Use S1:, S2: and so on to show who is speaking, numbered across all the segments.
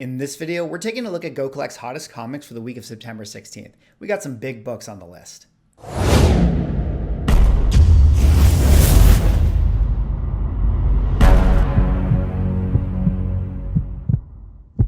S1: In this video, we're taking a look at Go Collect's hottest comics for the week of September 16th. We got some big books on the list.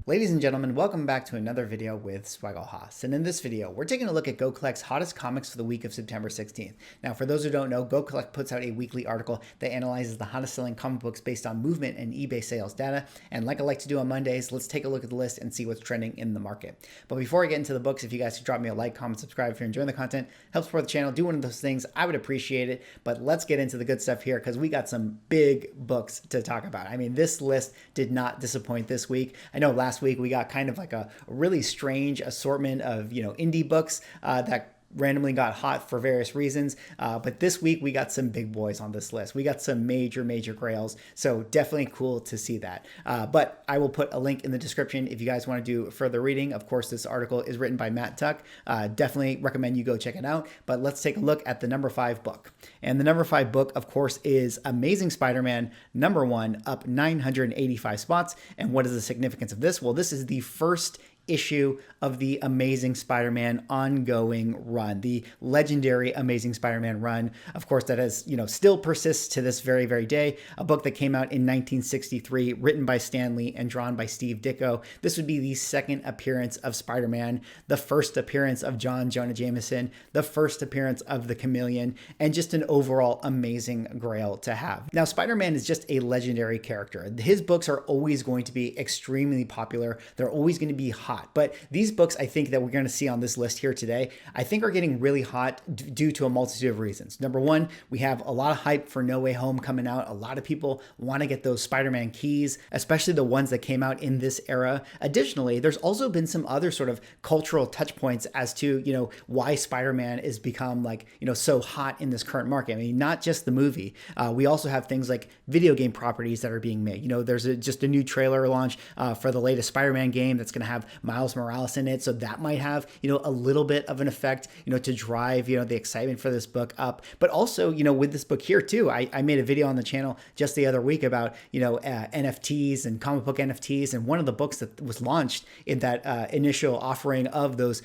S1: Ladies and gentlemen, welcome back to another video with Swaggle Haas. And in this video, we're taking a look at Go Collect's hottest comics for the week of September 16th. Now, for those who don't know, Go Collect puts out a weekly article that analyzes the hottest selling comic books based on movement and eBay sales data. And like I like to do on Mondays, let's take a look at the list and see what's trending in the market. But before I get into the books, if you guys could drop me a like, comment, subscribe if you're enjoying the content, help support the channel, do one of those things, I would appreciate it. But let's get into the good stuff here because we got some big books to talk about. I mean, this list did not disappoint this week. I know last week we got kind of like a really strange assortment of, indie books that randomly got hot for various reasons. But this week we got some big boys on this list. We got some major grails. So definitely cool to see that. But I will put a link in the description if you guys want to do further reading. Of course, this article is written by Matt Tuck. Definitely recommend you go check it out. But let's take a look at the number 5 book. And the number 5 book, of course, is Amazing Spider-Man #1, up 985 spots. And what is the significance of this? Well, this is the first issue of the Amazing Spider-Man ongoing run, the legendary Amazing Spider-Man run, of course, that has, still persists to this very day. A book that came out in 1963, written by Stan Lee and drawn by Steve Ditko. This would be the second appearance of Spider-Man, the first appearance of John Jonah Jameson, the first appearance of the Chameleon, and just an overall amazing grail to have. Now, Spider-Man is just a legendary character. His books are always going to be extremely popular. They're always going to be hot. But these books, I think, that we're going to see on this list here today, I think are getting really hot due to a multitude of reasons. Number one, we have a lot of hype for No Way Home coming out. A lot of people want to get those Spider-Man keys, especially the ones that came out in this era. Additionally, there's also been some other sort of cultural touch points as to, why Spider-Man is become so hot in this current market. I mean, not just the movie. We also have things like video game properties that are being made. There's just a new trailer launch for the latest Spider-Man game that's going to have Miles Morales in it. So that might have, a little bit of an effect, to drive, the excitement for this book up. But also, with this book here too, I made a video on the channel just the other week about, NFTs and comic book NFTs. And one of the books that was launched in that initial offering of those,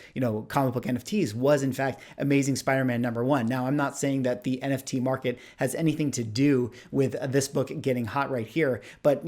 S1: comic book NFTs was in fact Amazing Spider-Man #1. Now, I'm not saying that the NFT market has anything to do with this book getting hot right here, but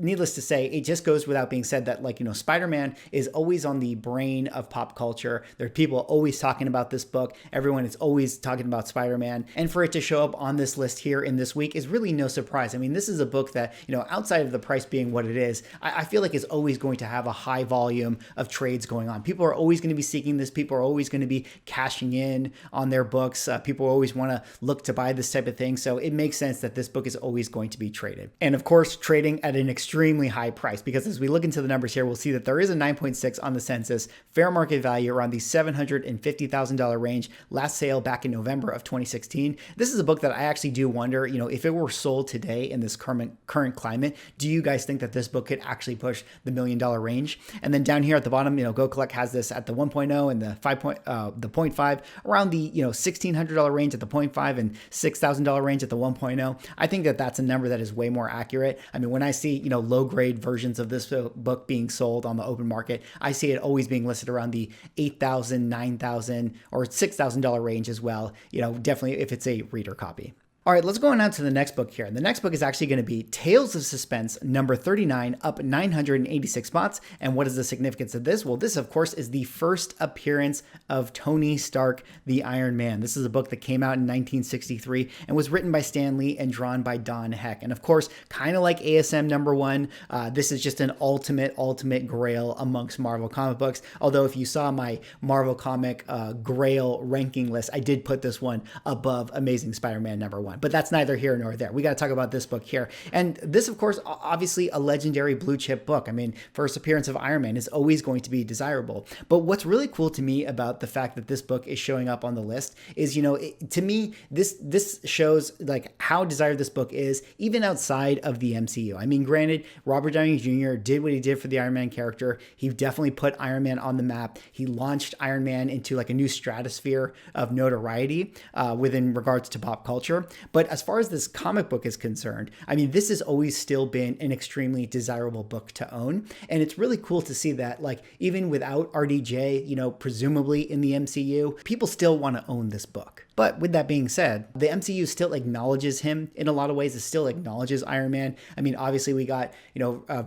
S1: needless to say, it just goes without being said that Spider-Man is always on the brain of pop culture. There are people always talking about this book. Everyone is always talking about Spider-Man. And for it to show up on this list here in this week is really no surprise. I mean, this is a book that, outside of the price being what it is, I feel like is always going to have a high volume of trades going on. People are always going to be seeking this. People are always going to be cashing in on their books. People always want to look to buy this type of thing. So it makes sense that this book is always going to be traded. And of course, trading at an extremely high price, because as we look into the numbers here, we'll see that there is a 9.6 on the census, fair market value around the $750,000 range, last sale back in November of 2016. This is a book that I actually do wonder, if it were sold today in this current climate, do you guys think that this book could actually push the $1 million range? And then down here at the bottom, Go Collect has this at the 1.0 and the 0.5, around the $1,600 range at the 0.5 and $6,000 range at the 1.0. I think that that's a number that is way more accurate. I mean, when I see low grade versions of this book being sold on the open market, I see it always being listed around the $8,000, $9,000, or $6,000 range as well. Definitely if it's a reader copy. All right, let's go on to the next book here. And the next book is actually going to be Tales of Suspense #39, up 986 spots. And what is the significance of this? Well, this, of course, is the first appearance of Tony Stark, the Iron Man. This is a book that came out in 1963 and was written by Stan Lee and drawn by Don Heck. And of course, kind of like ASM #1, this is just an ultimate grail amongst Marvel comic books. Although if you saw my Marvel comic grail ranking list, I did put this one above Amazing Spider-Man #1. But that's neither here nor there. We got to talk about this book here. And this, of course, obviously a legendary blue chip book. I mean, first appearance of Iron Man is always going to be desirable. But what's really cool to me about the fact that this book is showing up on the list is, to me, this shows how desired this book is even outside of the MCU. I mean, granted, Robert Downey Jr. did what he did for the Iron Man character. He definitely put Iron Man on the map. He launched Iron Man into a new stratosphere of notoriety within regards to pop culture. But as far as this comic book is concerned, I mean, this has always still been an extremely desirable book to own. And it's really cool to see that, like, even without RDJ, presumably in the MCU, people still want to own this book. But with that being said, the MCU still acknowledges him in a lot of ways. It still acknowledges Iron Man. I mean, obviously we got,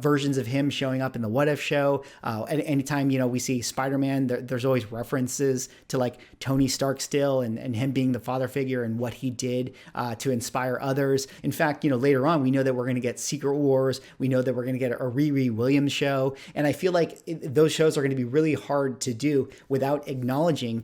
S1: versions of him showing up in the What If show. Anytime, we see Spider-Man, there's always references to like Tony Stark still and him being the father figure and what he did to inspire others. In fact, later on, we know that we're going to get Secret Wars. We know that we're going to get a Riri Williams show. And I feel like those shows are going to be really hard to do without acknowledging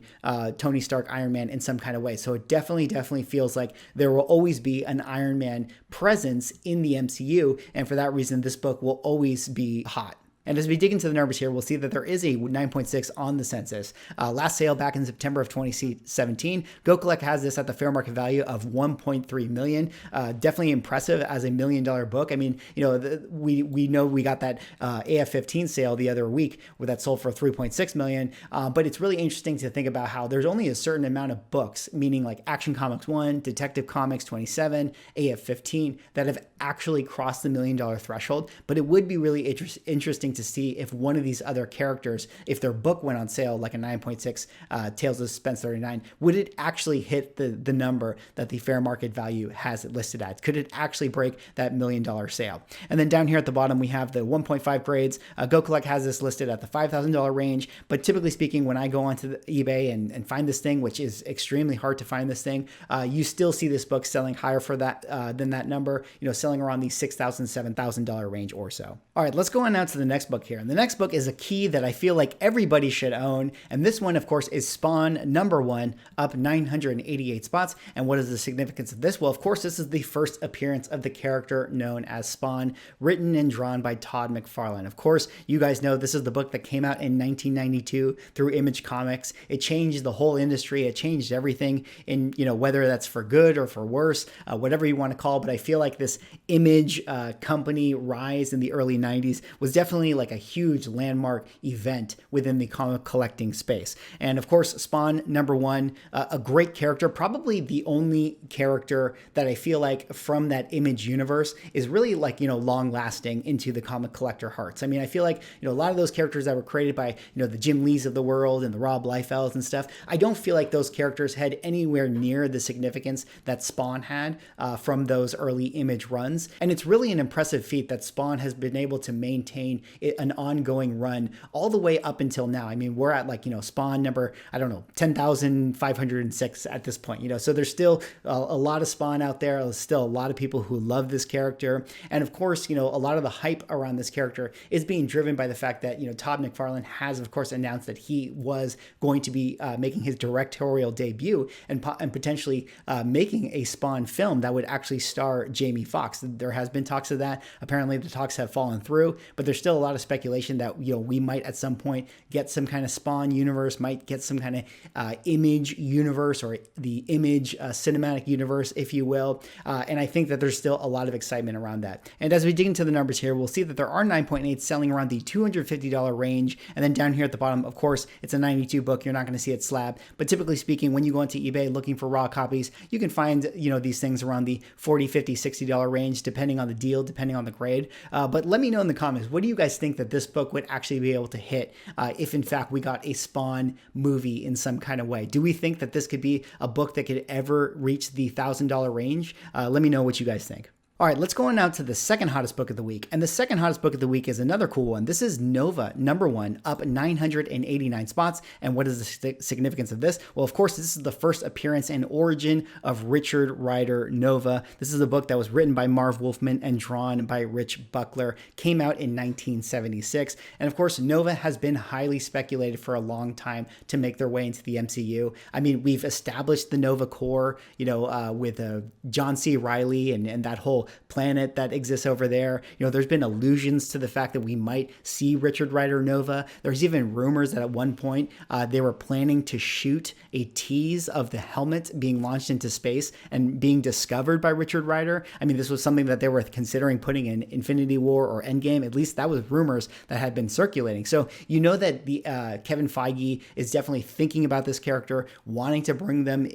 S1: Tony Stark, Iron Man in some kind of way. So it definitely feels like there will always be an Iron Man presence in the MCU. And for that reason, this book will always be hot. And as we dig into the numbers here, we'll see that there is a 9.6 on the census. Last sale back in September of 2017. Go Collect has this at the fair market value of $1.3 million. Definitely impressive as $1 million book. I mean, we know we got that AF-15 sale the other week where that sold for $3.6 million. But it's really interesting to think about how there's only a certain amount of books, meaning like Action Comics 1, Detective Comics 27, AF-15, that have actually crossed the $1 million threshold. But it would be really interesting to see if one of these other characters, if their book went on sale like a 9.6 Tales of Suspense 39, would it actually hit the number that the fair market value has it listed at? Could it actually break that $1 million sale? And then down here at the bottom, we have the 1.5 grades. Go Collect has this listed at the $5,000 range. But typically speaking, when I go onto the eBay and find this thing, which is extremely hard to find this thing, you still see this book selling higher for that than that number, selling around the $6,000, $7,000 range or so. All right, let's go on now to the next book here. And the next book is a key that I feel like everybody should own. And this one, of course, is Spawn #1, up 988 spots. And what is the significance of this? Well, of course, this is the first appearance of the character known as Spawn, written and drawn by Todd McFarlane. Of course, you guys know this is the book that came out in 1992 through Image Comics. It changed the whole industry. It changed everything in, whether that's for good or for worse, whatever you want to call it. But I feel like this Image company rise in the early 90s was definitely like a huge landmark event within the comic collecting space. And of course, Spawn #1, a great character, probably the only character that I feel like from that Image universe is really like, long lasting into the comic collector hearts. I mean, I feel like, a lot of those characters that were created by, the Jim Lees of the world and the Rob Liefelds and stuff, I don't feel like those characters had anywhere near the significance that Spawn had from those early Image runs. And it's really an impressive feat that Spawn has been able to maintain an ongoing run all the way up until now. I mean, we're at like, Spawn number, 10,506 at this point, so there's still a lot of Spawn out there. There's still a lot of people who love this character. And of course, a lot of the hype around this character is being driven by the fact that, Todd McFarlane has, of course, announced that he was going to be making his directorial debut and potentially making a Spawn film that would actually star Jamie Foxx. There has been talks of that. Apparently the talks have fallen through, but there's still a lot of speculation that, we might at some point get some kind of Spawn universe, might get some kind of Image universe or the Image cinematic universe, if you will. And I think that there's still a lot of excitement around that. And as we dig into the numbers here, we'll see that there are 9.8 selling around the $250 range. And then down here at the bottom, of course, it's a 92 book. You're not going to see it slab. But typically speaking, when you go onto eBay looking for raw copies, you can find, these things around the $40, $50, $60 range, depending on the deal, depending on the grade. But let me know in the comments, what do you guys think that this book would actually be able to hit if in fact we got a Spawn movie in some kind of way? Do we think that this could be a book that could ever reach the $1,000 range? Let me know what you guys think. All right, let's go on now to the second hottest book of the week. And the second hottest book of the week is another cool one. This is Nova #1, up 989 spots. And what is the significance of this? Well, of course, this is the first appearance and origin of Richard Rider Nova. This is a book that was written by Marv Wolfman and drawn by Rich Buckler. Came out in 1976. And of course, Nova has been highly speculated for a long time to make their way into the MCU. I mean, we've established the Nova Corps, with John C. Reilly and that whole planet that exists over there. You know, there's been allusions to the fact that we might see Richard Rider Nova. There's even rumors that at one point they were planning to shoot a tease of the helmet being launched into space and being discovered by Richard Rider. I mean, this was something that they were considering putting in Infinity War or Endgame. At least that was rumors that had been circulating. So you know that the Kevin Feige is definitely thinking about this character, wanting to bring them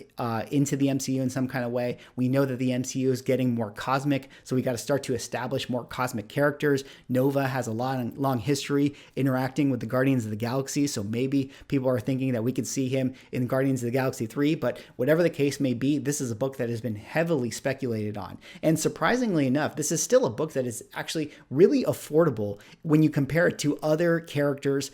S1: into the MCU in some kind of way. We know that the MCU is getting more cosmic, so we got to start to establish more cosmic characters. Nova has a long history interacting with the Guardians of the Galaxy, so maybe people are thinking that we could see him in Guardians of the Galaxy 3, but whatever the case may be, this is a book that has been heavily speculated on. And surprisingly enough, this is still a book that is actually really affordable when you compare it to other characters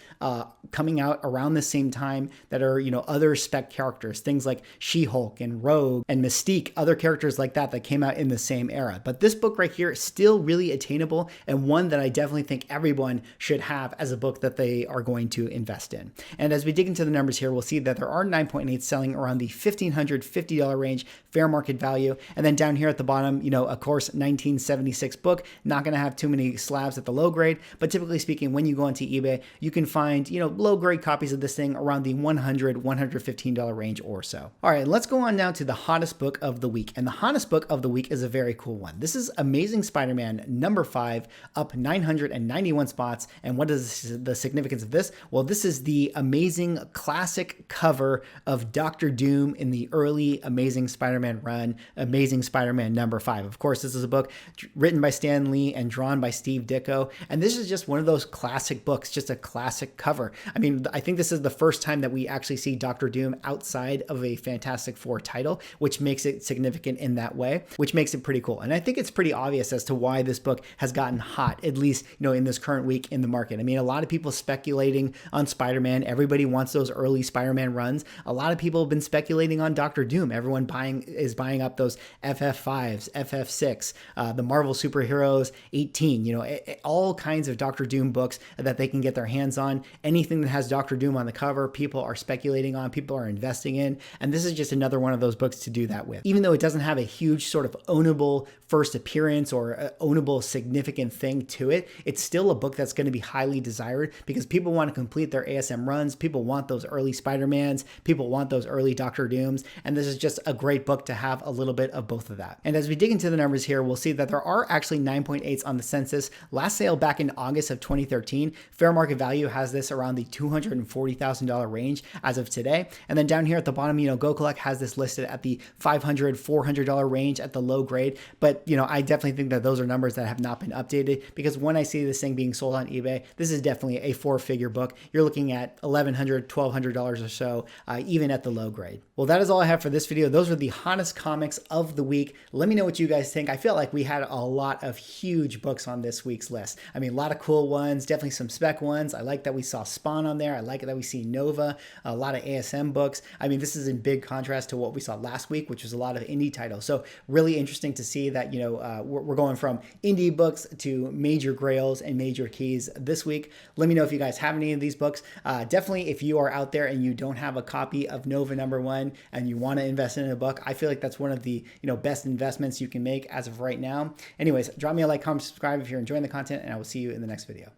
S1: coming out around the same time that are, you know, other Spec characters, things like She-Hulk and Rogue and Mystique, other characters like that came out in the same era. But this book right here is still really attainable, and one that I definitely think everyone should have as a book that they are going to invest in. And as we dig into the numbers here, we'll see that there are 9.8 selling around the $1,550 range, fair market value. And then down here at the bottom, you know, of course, 1976 book, not going to have too many slabs at the low grade, but typically speaking, when you go onto eBay, you can find, you know, low grade copies of this thing around the $100, $115 range or so. All right, let's go on now to the hottest book of the week. And the hottest book of the week is a very cool one. This is Amazing Spider-Man number 5, up 991 spots. And what is the significance of this? Well, this is the amazing classic cover of Dr. Doom in the early Amazing Spider-Man run, Amazing Spider-Man number 5. Of course, this is a book written by Stan Lee and drawn by Steve Ditko. And this is just one of those classic books, just a classic cover. I mean, I think this is the first time that we actually see Dr. Doom outside of a Fantastic Four title, which makes it significant in that way, which makes it pretty cool. And I think it's pretty obvious as to why this book has gotten hot, at least, you know, in this current week in the market. I mean, a lot of people speculating on Spider-Man. Everybody wants those early Spider-Man runs. A lot of people have been speculating on Dr. Doom. Everyone is buying up those FF5s, FF6, the Marvel Superheroes 18, you know, all kinds of Dr. Doom books that they can get their hands on. Anything that has Dr. Doom on the cover, people are speculating on, people are investing in, and this is just another one of those books to do that with. Even though it doesn't have a huge sort of ownable first appearance or a ownable significant thing to it, it's still a book that's going to be highly desired because people want to complete their ASM runs, people want those early Spider-Mans, people want those early Dr. Dooms, and this is just a great book to have a little bit of both of that. And as we dig into the numbers here, we'll see that there are actually 9.8s on the census. Last sale back in August of 2013. Fair market value has this around the $240,000 range as of today. And then down here at the bottom, you know, Go Collect has this listed at the $500, $400 range at the low grade. But, you know, I definitely think that those are numbers that have not been updated because when I see this thing being sold on eBay, this is definitely a 4-figure book. You're looking at $1,100, $1,200 or so, even at the low grade. Well, that is all I have for this video. Those are the hottest comics of the week. Let me know what you guys think. I feel like we had a lot of huge books on this week's list. I mean, a lot of cool ones, definitely some Spec ones. I like that we saw Spawn on there. I like it that we see Nova, a lot of ASM books. I mean, this is in big contrast to what we saw last week, which was a lot of indie titles. So really interesting to see that, you know, we're going from indie books to major grails and major keys this week. Let me know if you guys have any of these books. Definitely, if you are out there and you don't have a copy of Nova #1 and you want to invest in a book, I feel like that's one of the, you know, best investments you can make as of right now. Anyways, drop me a like, comment, subscribe if you're enjoying the content, and I will see you in the next video.